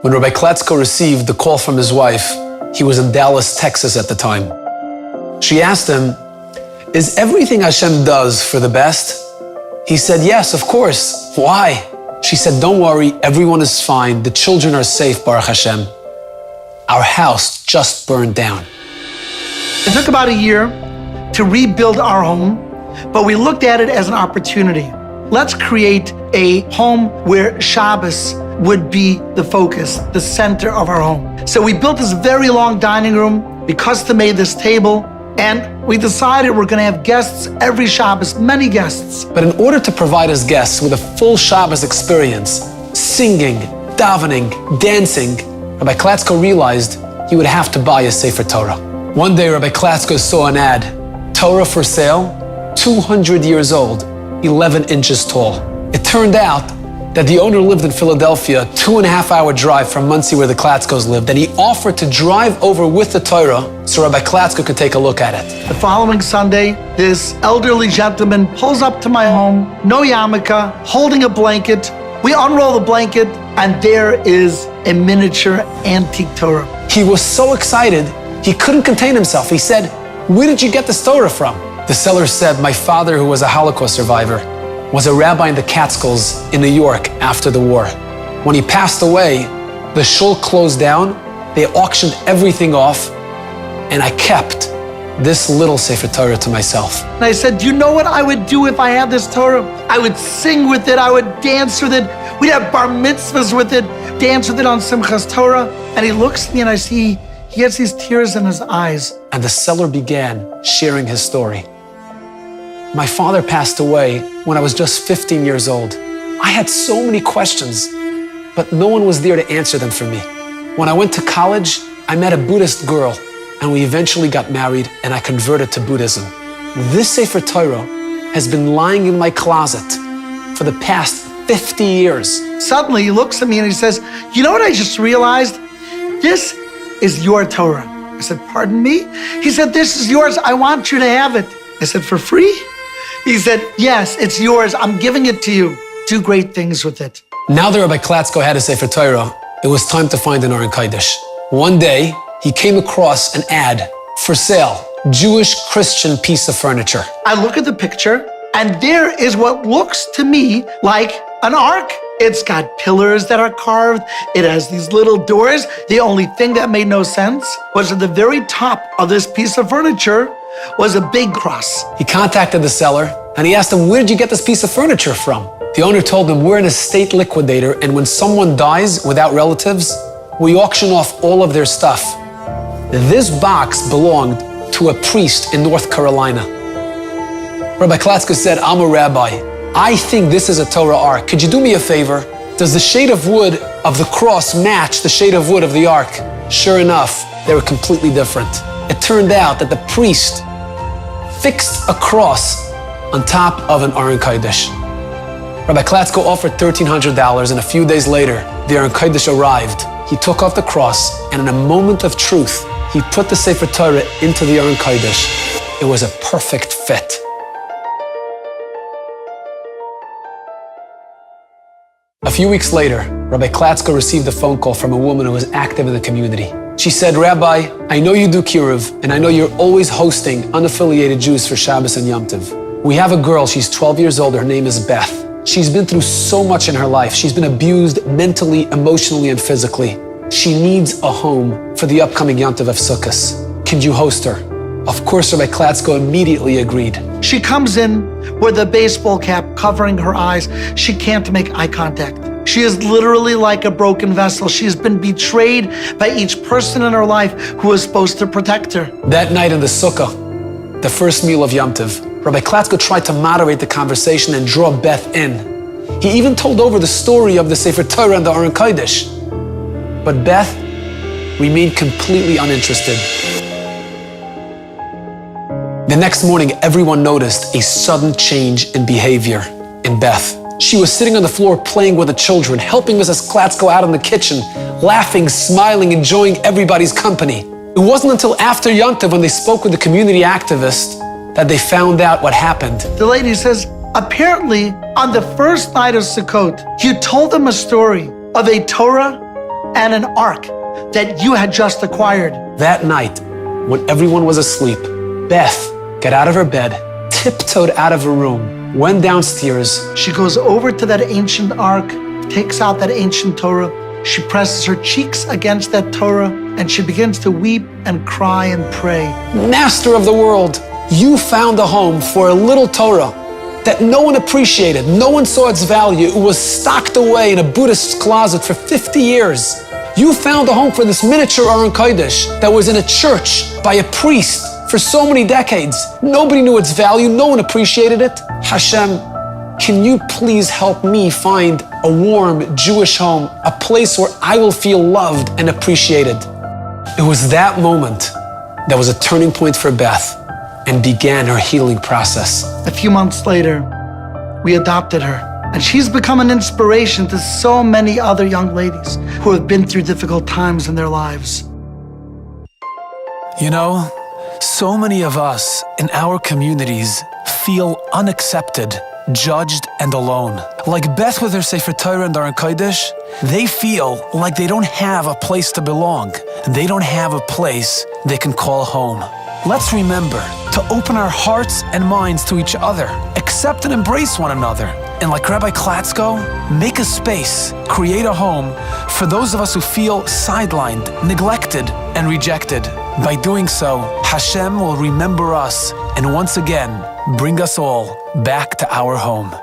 When Rabbi Klatzko received the call from his wife, he was in Dallas, Texas at the time. She asked him, "Is everything Hashem does for the best?" He said, "Yes, of course. Why?" She said, "Don't worry, everyone is fine. The children are safe, Baruch Hashem. Our house just burned down." It took about a year to rebuild our home, but we looked at it as an opportunity. Let's create a home where Shabbos would be the focus, the center of our home. So we built this very long dining room. We custom made this table, and we decided we're gonna have guests every Shabbos, many guests. But in order to provide his guests with a full Shabbos experience, singing, davening, dancing, Rabbi Klatzko realized he would have to buy a Sefer Torah. One day, Rabbi Klatzko saw an ad, Torah for sale, 200 years old, 11 inches tall. It turned out that the owner lived in Philadelphia, 2.5-hour drive from Monsey where the Klatzkos lived, and he offered to drive over with the Torah so Rabbi Klatzko could take a look at it. The following Sunday, this elderly gentleman pulls up to my home, no yarmulke, holding a blanket. We unroll the blanket, and there is a miniature antique Torah. He was so excited, he couldn't contain himself. He said, "Where did you get this Torah from?" The seller said, "My father, who was a Holocaust survivor, was a rabbi in the Catskills in New York after the war. When he passed away, the shul closed down, they auctioned everything off, and I kept this little Sefer Torah to myself." And I said, "Do you know what I would do if I had this Torah? I would sing with it, I would dance with it, we'd have bar mitzvahs with it, dance with it on Simchas Torah." And he looks at me and I see he has these tears in his eyes. And the seller began sharing his story. "My father passed away when I was just 15 years old. I had so many questions, but no one was there to answer them for me. When I went to college, I met a Buddhist girl, and we eventually got married, and I converted to Buddhism. This Sefer Torah has been lying in my closet for the past 50 years. Suddenly he looks at me and he says, "You know what I just realized? This is your Torah." I said, "Pardon me?" He said, "This is yours. I want you to have it." I said, "For free?" He said, "Yes, it's yours. I'm giving it to you. Do great things with it." Now that Rabbi Klatzko had a Sefer Torah, it was time to find an Aron Kodesh. One day, he came across an ad, "For sale, Jewish Christian piece of furniture." I look at the picture, and there is what looks to me like an ark. It's got pillars that are carved. It has these little doors. The only thing that made no sense was at the very top of this piece of furniture was a big cross. He contacted the seller and he asked him, "Where did you get this piece of furniture from?" The owner told him, "We're an estate liquidator, and when someone dies without relatives, we auction off all of their stuff. This box belonged to a priest in North Carolina." Rabbi Klatzko said, "I'm a rabbi. I think this is a Torah ark. Could you do me a favor? Does the shade of wood of the cross match the shade of wood of the ark?" Sure enough, they were completely different. It turned out that the priest fixed a cross on top of an Aron Kodesh. Rabbi Klatzko offered $1,300, and a few days later, the Aron Kodesh arrived. He took off the cross, and in a moment of truth, he put the Sefer Torah into the Aron Kodesh. It was a perfect fit. A few weeks later, Rabbi Klatzko received a phone call from a woman who was active in the community. She said, "Rabbi, I know you do Kiruv, and I know you're always hosting unaffiliated Jews for Shabbos and Yom Tov. We have a girl, she's 12 years old, her name is Beth. She's been through so much in her life. She's been abused mentally, emotionally, and physically. She needs a home for the upcoming Yom Tov of Sukkot. Can you host her?" Of course, Rabbi Klatzko immediately agreed. She comes in with a baseball cap covering her eyes. She can't make eye contact. She is literally like a broken vessel. She has been betrayed by each person in her life who was supposed to protect her. That night in the Sukkah, the first meal of Yom Tov, Rabbi Klatzko tried to moderate the conversation and draw Beth in. He even told over the story of the Sefer Torah and the Aron Kodesh. But Beth remained completely uninterested. The next morning, everyone noticed a sudden change in behavior in Beth. She was sitting on the floor playing with the children, helping Mrs. Klatzko out in the kitchen, laughing, smiling, enjoying everybody's company. It wasn't until after Yom Tov when they spoke with the community activist that they found out what happened. The lady says, "Apparently, on the first night of Sukkot, you told them a story of a Torah and an ark that you had just acquired. That night, when everyone was asleep, Beth got out of her bed, tiptoed out of her room, went downstairs. She goes over to that ancient ark, takes out that ancient Torah. She presses her cheeks against that Torah, and she begins to weep and cry and pray. Master of the world, you found a home for a little Torah that no one appreciated, no one saw its value. It was stocked away in a Buddhist closet for 50 years. You found a home for this miniature Aron Kodesh that was in a church by a priest for so many decades. Nobody knew its value, no one appreciated it. Hashem, can you please help me find a warm Jewish home, a place where I will feel loved and appreciated? It was that moment that was a turning point for Beth and began her healing process. A few months later, we adopted her, and she's become an inspiration to so many other young ladies who have been through difficult times in their lives. You know, so many of us in our communities feel unaccepted, judged, and alone. Like Beth with her Sefer Torah and Aron Kodesh, they feel like they don't have a place to belong. They don't have a place they can call home. Let's remember to open our hearts and minds to each other, accept and embrace one another, and like Rabbi Klatzko, make a space, create a home for those of us who feel sidelined, neglected, and rejected. By doing so, Hashem will remember us and once again bring us all back to our home.